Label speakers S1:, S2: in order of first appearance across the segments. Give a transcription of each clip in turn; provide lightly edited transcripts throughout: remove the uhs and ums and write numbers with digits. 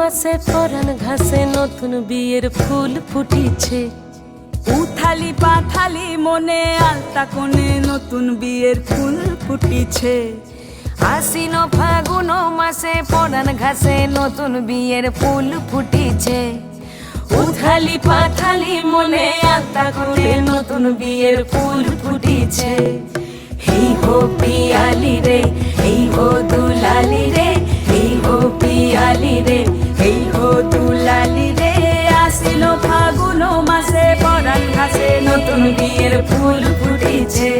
S1: মাসে পরাণ ঘাসে নতুন বিয়ের ফুল ফুটিছে।
S2: উথালি পাথালি মনে আলতা কোণে নতুন বিয়ের ফুল ফুটিছে।
S1: আশ্বিন ফাগুন মাসে পরাণ ঘাসে নতুন বিয়ের ফুল ফুটিছে। উথালি পাথালি মনে আলতা কোণে নতুন বিয়ের ফুল ফুটিছে। এই হো পিয়ালি রে, এই হো দুলালি রে, এই হো পিয়ালি রে, এই হো দুলালি রে।
S2: আশ্বিন ফাগুন মাসে পরাণ ঘাসে নতুন বিয়ের ফুল ফুটিছে।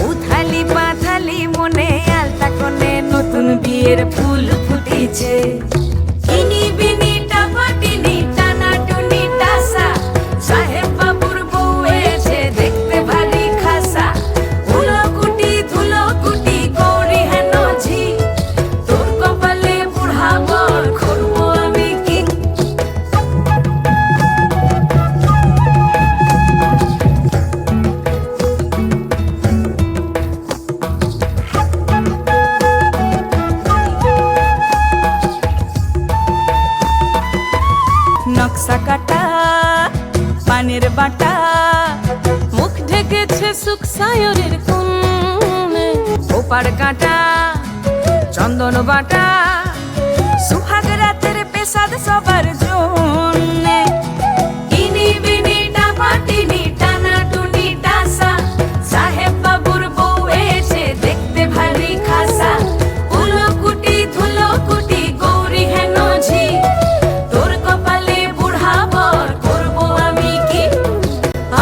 S1: উথালি পাথালি মনে আলতা কোণে নতুন বিয়ের ফুল ফুটিছে। ইনি বিনি টাপাটিনি টানা টুনি টাসা, সাহেব বাবুর বউ এসে দেখতে ভারী খাসা। ধুলোকুটি ধুলোকুটি গৌরী হেন ঝি, তোর কপালে বুড়া বর করবো আমি কি।
S2: নকশা কাটা পানের বাটা,
S1: মুখ ঢেকেছে সুখ সায়রের কোণে। ওপার কাটা চন্দন বাটা,
S2: সুহাগ রাতের পেশাদ সবার জন্যে।
S1: ইনি বিনি টাপাটিনি টানা টুনি টাসা, সাহেব বাবুর বউ এসে দেখতে ভারী খাসা। ধুলোকুটি ধুলোকুটি গৌরী হেন ঝি, তোর কপালে বুড়া বর করবো আমি কি।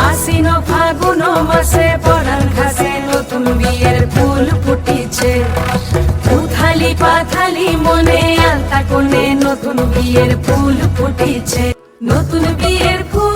S1: আশ্বিন ফাগুন মাসে পরাণ ঘাসে নতুন বিয়ের ফুল ফুটিছে। উথালি পাথালি মনে আলতা কোণে নতুন বিয়ের ফুল ফুটিছে। নতুন বিয়ের ফুল